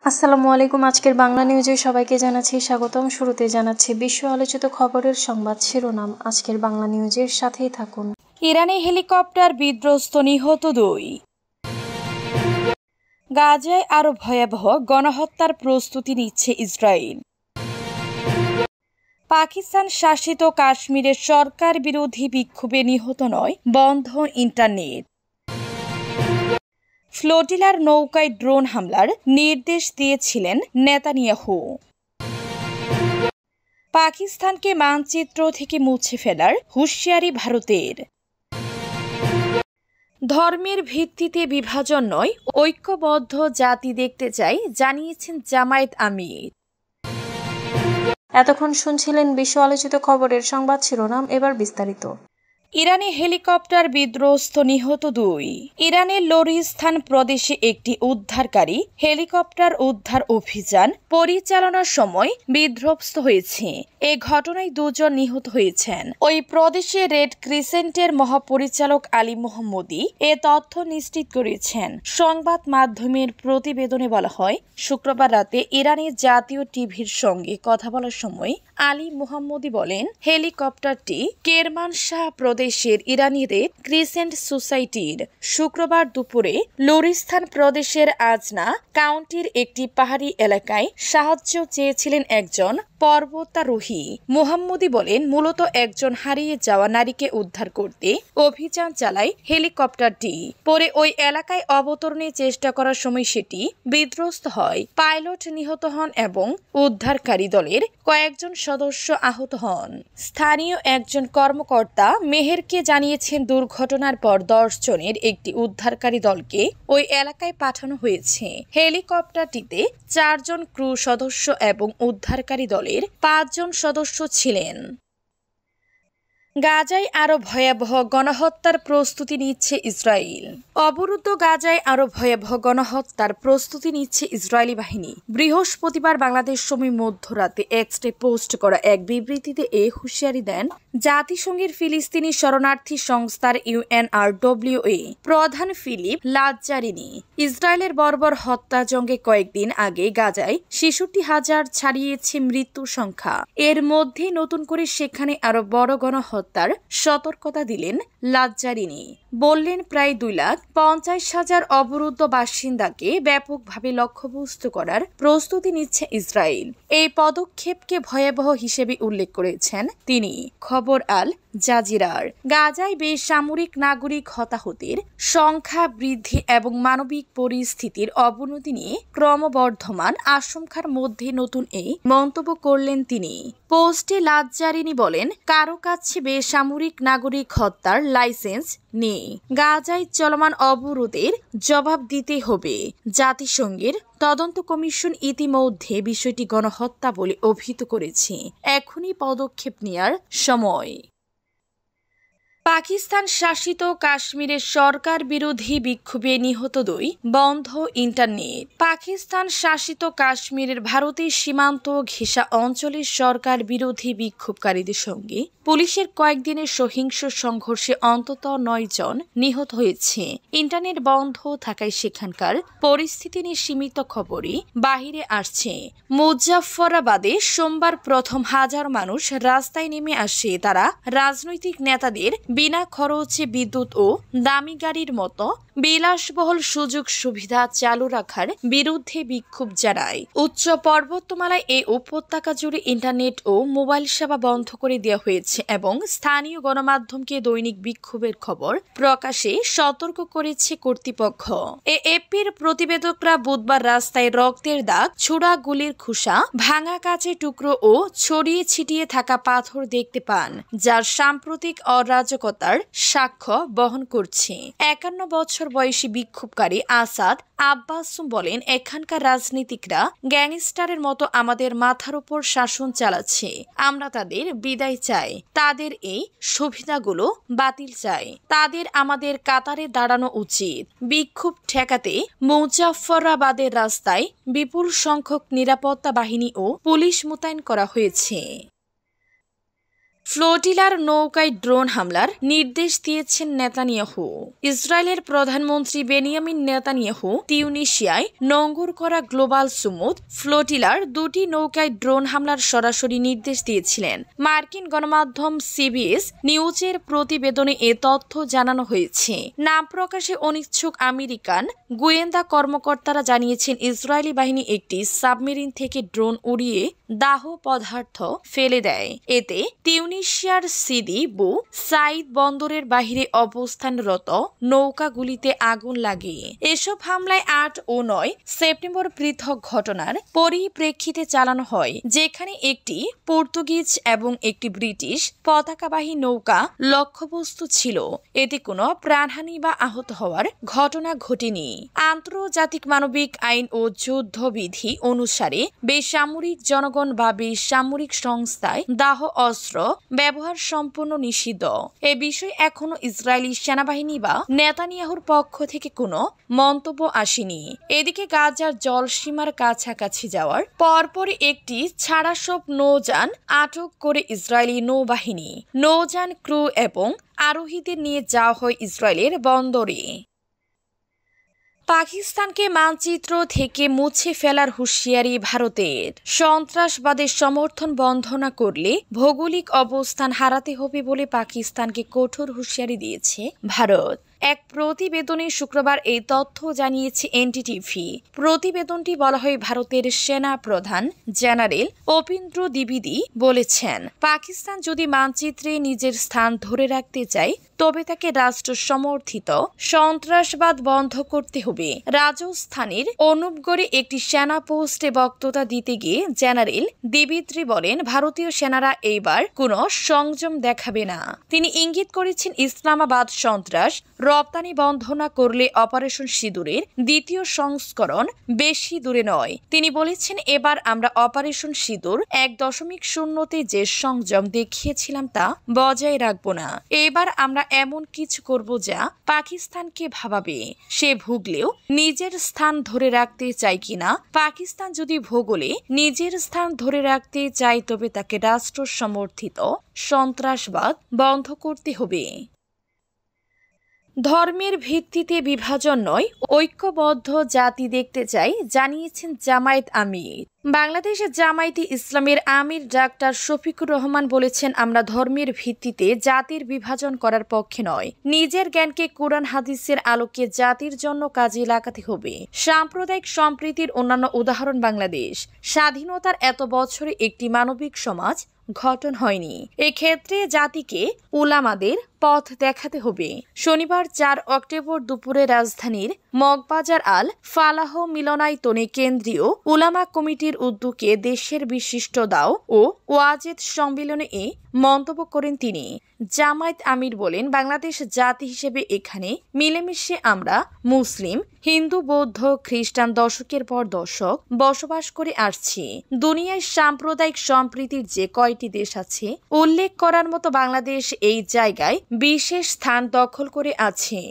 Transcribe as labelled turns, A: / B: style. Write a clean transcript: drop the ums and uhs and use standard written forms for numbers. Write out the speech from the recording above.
A: আসসালামু আলাইকুম। আজকের বাংলা নিউজে সবাইকে জানাচ্ছি স্বাগতম। শুরুতে জানাচ্ছি বিশ্ব আলোচিত খবরের সংবাদ শিরোনাম। আজকের বাংলা নিউজের সাথেই থাকুন।
B: ইরানি হেলিকপ্টার বিধ্বস্ত, নিহত 2। গাজায় আরও ভয়াবহ গণহত্যার প্রস্তুতি নিচ্ছে ইসরায়েল। পাকিস্তান শাসিত কাশ্মীরে সরকার বিরোধী বিক্ষোভে নিহত নয়, বন্ধ ইন্টারনেট। ফ্লোটিলার নৌকায় ড্রোন হামলার নির্দেশ দিয়েছিলেন নেতানিয়াহু। পাকিস্তানকে মানচিত্র থেকে মুছে ফেলার হুঁশিয়ারি ভারতের। ধর্মের ভিত্তিতে বিভাজন নয়, ঐক্যবদ্ধ জাতি দেখতে চাই, জানিয়েছেন জামায়াত আমির।
A: এতক্ষণ শুনছিলেন বিশ্ব আলোচিত খবরের সংবাদ শিরোনাম, এবার বিস্তারিত।
B: ইরানি হেলিকপ্টার বিধ্বস্ত, নিহত 2। ইরানের লোরিস্তান প্রদেশে একটি উদ্ধারকারী হেলিকপ্টার উদ্ধার অভিযান পরিচালনার সময় বিধ্বস্ত হয়েছে। এ ঘটনায় 2 জন নিহত হয়েছেন। ওই প্রদেশে রেড ক্রিসেন্টের মহাপরিচালক আলী মোহাম্মদী এ তথ্য নিশ্চিত করেছেন। সংবাদ মাধ্যমের প্রতিবেদনে বলা হয়, শুক্রবার রাতে ইরানের জাতীয় টিভির সঙ্গে কথা বলার সময় আলী মোহাম্মদী বলেন, হেলিকপ্টারটি কেরমানশাহ প্রদেশের ইরানি রেড ক্রিসেন্ট সোসাইটির শুক্রবার দুপুরে লোরিস্তান প্রদেশের আজনা কাউন্টির একটি পাহাড়ি এলাকায় সাহায্য চেয়েছিলেন একজন পর্বতারোহী। মোহাম্মদী বলেন, মূলত একজন হারিয়ে যাওয়া নারীকে উদ্ধার করতে অভিযান চালায় হেলিকপ্টারটি। পরে ওই এলাকায় অবতরণের চেষ্টা করার সময় সেটি বিধ্বস্ত হয়। পাইলট নিহত হন এবং উদ্ধারকারী দলের কয়েকজন সদস্য আহত হন। স্থানীয় একজন কর্মকর্তা মেহেরকে জানিয়েছেন, দুর্ঘটনার পর 10 জনের একটি উদ্ধারকারী দলকে ওই এলাকায় পাঠানো হয়েছে। হেলিকপ্টারটিতে 4 জন ক্রু সদস্য এবং উদ্ধারকারী দলের 5 জন সদস্য ছিলেন। গাজায় আরও ভয়াবহ গণহত্যার প্রস্তুতি নিচ্ছে ইসরায়েল। অবরুদ্ধ গাজায় আরও ভয়াবহ গণহত্যার প্রস্তুতি নিচ্ছে ইসরায়েলি বাহিনী। বৃহস্পতিবার বাংলাদেশ সময় মধ্যরাতে এক্সে পোস্ট করা এক বিবৃতিতে এ হুঁশিয়ারি দেন জাতিসংঘের ফিলিস্তিনি শরণার্থী সংস্থার UNRWA প্রধান ফিলিপ লাজ্জারিনি। ইসরায়েলের বর্বর হত্যাযজ্ঞে কয়েকদিন আগে গাজায় 66,000 ছাড়িয়েছে মৃত্যুর সংখ্যা। এর মধ্যে নতুন করে সেখানে আরও বড় গণহত্যার সতর্কতা দিলেন লাজ্জারিনি। বললেন, প্রায় 2,50,000 অবরুদ্ধ বাসিন্দাকে ব্যাপকভাবে লক্ষ্যবস্তু করার প্রস্তুতি নিচ্ছে ইসরায়েল। এই পদক্ষেপকে ভয়াবহ হিসেবে উল্লেখ করেছেন তিনি। খবর আল জাজিরার। গাজায় বেসামরিক নাগরিক হতাহতের সংখ্যা বৃদ্ধি এবং মানবিক পরিস্থিতির অবনতি নিয়ে ক্রমবর্ধমান আশঙ্কার মধ্যে নতুন এই মন্তব্য করলেন তিনি। পোস্টে লাজ্জারিনি বলেন, কারো কাছে বেসামরিক নাগরিক হত্যার লাইসেন্স নেই। গাজায় চলমান অবরোধের জবাব দিতে হবে। জাতিসংঘের তদন্ত কমিশন ইতিমধ্যে বিষয়টি গণহত্যা বলে অভিহিত করেছে। এখনই পদক্ষেপ নেওয়ার সময়। পাকিস্তান শাসিত কাশ্মীরে সরকার বিরোধী বিক্ষোভে নিহত 2, বন্ধ ইন্টারনেট। পাকিস্তান শাসিত কাশ্মীরের ভারতের সীমান্ত ঘেঁষা অঞ্চলের সরকার বিরোধী বিক্ষোভকারীদের সঙ্গে পুলিশের কয়েকদিনের সহিংস সংঘর্ষে অন্তত 9 জন নিহত হয়েছে। ইন্টারনেট বন্ধ থাকায় সেখানকার পরিস্থিতি নিয়ে সীমিত খবরই বাহিরে আসছে। মুজাফফরাবাদে সোমবার প্রথম 1000 মানুষ রাস্তায় নেমে আসে। তারা রাজনৈতিক নেতাদের বিনা খরচে বিদ্যুৎ ও দামি গাড়ির মতো বিলাসবহুল সুযোগ সুবিধা চালু রাখার বিরুদ্ধে বিক্ষোভ জানায়। উচ্চ পর্বতমালায় এই উপত্যকা জুড়ে ইন্টারনেট ও মোবাইল সেবা বন্ধ করে দেওয়া হয়েছে এবং স্থানীয় গণমাধ্যমকে দৈনিক বিক্ষোভের খবর প্রকাশে সতর্ক করেছে কর্তৃপক্ষ। এএপির প্রতিবেদকরা বুধবার রাস্তায় রক্তের দাগ, ছোড়া গুলির খোসা, ভাঙা কাচের টুকরো ও ছড়িয়ে ছিটিয়ে থাকা পাথর দেখতে পান, যার সাম্প্রতিক অরাজকতার সাক্ষ্য বহন করছে। 51 বছর বয়সী বিক্ষোভকারী আসাদ আব্বাসুম বলেন, এখানকার রাজনীতিকরা গ্যাংস্টারের মতো আমাদের মাথার উপর শাসন চালাচ্ছে। আমরা তাদের বিদায় চাই। তাদের এই সুবিধাগুলো বাতিল চাই। তাদের আমাদের কাতারে দাঁড়ানো উচিত। বিক্ষোভ ঠেকাতে মুজাফফরাবাদের রাস্তায় বিপুল সংখ্যক নিরাপত্তা বাহিনী ও পুলিশ মোতায়েন করা হয়েছে। ফ্লোটিলার নৌকায় ড্রোন হামলার নির্দেশ দিয়েছেন নেতানিয়াহু। ইসরায়েলের প্রধানমন্ত্রী বেনিয়ামিন নেতানিয়াহু তিউনিসিয়ায় নোঙ্গর করা গ্লোবাল সুমুদ ফ্লোটিলার 2টি নৌকায় ড্রোন হামলার সরাসরি নির্দেশ দিয়েছিলেন। মার্কিন গণমাধ্যম সিবিএস নিউজের প্রতিবেদনে এ তথ্য জানানো হয়েছে। নাম প্রকাশে অনিচ্ছুক আমেরিকান গোয়েন্দা কর্মকর্তারা জানিয়েছেন ইসরায়েলি বাহিনী একটি সাবমেরিন থেকে ড্রোন উড়িয়ে দাহ পদার্থ ফেলে দেয়। এতে তিউনিসিয়ার সিদি বু সাইদ বন্দরের বাহিরে অবস্থানরত নৌকাগুলিতে আগুন লাগে। এসব হামলায় 8 ও 9 সেপ্টেম্বর পৃথক ঘটনার পরিপ্রেক্ষিতে চালানো হয়, যেখানে একটি পর্তুগিজ এবং একটি ব্রিটিশ পতাকাবাহী নৌকা লক্ষ্যবস্তু ছিল। এতে কোনো প্রাণহানি বা আহত হওয়ার ঘটনা ঘটেনি। আন্তর্জাতিক মানবিক আইন ও যুদ্ধবিধি অনুসারে বেসামরিক জনগণ বা বেসামরিক সংস্থায় দাহ অস্ত্র ব্যবহার সম্পূর্ণ নিষিদ্ধ। এ বিষয়ে এখনো ইসরায়েলি সেনাবাহিনী বা নেতানিয়াহুর পক্ষ থেকে কোনো মন্তব্য আসেনি। এদিকে গাজার জলসীমার কাছাকাছি যাওয়ার পরপরই একটি ছাড়াসব নৌযান আটক করে ইসরায়েলি নৌবাহিনী। নৌযান ক্রু এবং আরোহীদের নিয়ে যাওয়া হয় ইসরায়েলের বন্দরে। পাকিস্তানকে মানচিত্র থেকে মুছে ফেলার হুঁশিয়ারি ভারতের। সন্ত্রাসবাদের সমর্থন বন্ধ না করলে ভৌগোলিক অবস্থান হারাতে হবে বলে পাকিস্তানকে কঠোর হুঁশিয়ারি দিয়েছে ভারত। এক প্রতিবেদনে শুক্রবার এই তথ্য জানিয়েছে এনডিটিভি। প্রতিবেদনটি বলা হয় ভারতের সেনা প্রধান জেনারেল অপীন্দ্র দ্বিবেদী বলেছেন, পাকিস্তান যদি মানচিত্রে নিজের স্থান ধরে রাখতে চায় তবে তাকে রাষ্ট্র সমর্থিত সন্ত্রাসবাদ বন্ধ করতে হবে। রাজস্থানের অনুপগড়ে একটি সেনা পোস্টে বক্তৃতা দিতে গিয়ে জেনারেল দ্বিবেদী বলেন, ভারতীয় সেনারা এইবার কোনো সংযম দেখাবে না। তিনি ইঙ্গিত করেছেন ইসলামাবাদ সন্ত্রাস রপ্তানি বন্ধ না করলে অপারেশন সিঁদুরের দ্বিতীয় সংস্করণ বেশি দূরে নয়। তিনি বলেছেন, এবার আমরা অপারেশন সিঁদুর 1.0-তে যে সংযম দেখিয়েছিলাম তা বজায় রাখব না। এবার আমরা এমন কিছু করব যা পাকিস্তানকে ভাবাবে। সে ভুগলেও নিজের স্থান ধরে রাখতে চায় কিনা। পাকিস্তান যদি ভূগোলে নিজের স্থান ধরে রাখতে চায় তবে তাকে রাষ্ট্র সমর্থিত সন্ত্রাসবাদ বন্ধ করতে হবে। ধর্মের ভিত্তিতে বিভাজন নয়, ঐক্যবদ্ধ জাতি দেখতে চাই, জানিয়েছেন জামায়াত আমির। বাংলাদেশের জামায়াতে ইসলামের আমির ডাক্তার শফিকুর রহমান বলেছেন, আমরা ধর্মের ভিত্তিতে জাতির বিভাজন করার পক্ষে নয়। নিজের জ্ঞানকে কোরআন হাদিসের আলোকে জাতির জন্য কাজে লাগাতে হবে। সাম্প্রদায়িক সম্প্রীতির অন্যান্য উদাহরণ বাংলাদেশ। স্বাধীনতার এত বছরে একটি মানবিক সমাজ গঠন হয়নি। এক্ষেত্রে জাতিকে উলামাদের পথ দেখাতে হবে। শনিবার 4 অক্টোবর দুপুরে রাজধানীর মগবাজার আল ফালাহ মিলনায়তনে কেন্দ্রীয় উলামা কমিটির উদ্যোগে দেশের বিশিষ্ট দাও ও ওয়াজেদ সম্মেলনে এ মন্তব্য করেন তিনি। জামায়াত আমির বলেন, বাংলাদেশ জাতি হিসেবে এখানে মিলেমিশে আমরা মুসলিম, হিন্দু, বৌদ্ধ, খ্রিস্টান দশকের পর দশক বসবাস করে আসছি। দুনিয়ায় সাম্প্রদায়িক সম্প্রীতির যে কয়টি দেশ আছে উল্লেখ করার মতো বাংলাদেশ এই জায়গায় বিশেষ স্থান দখল করে আছে।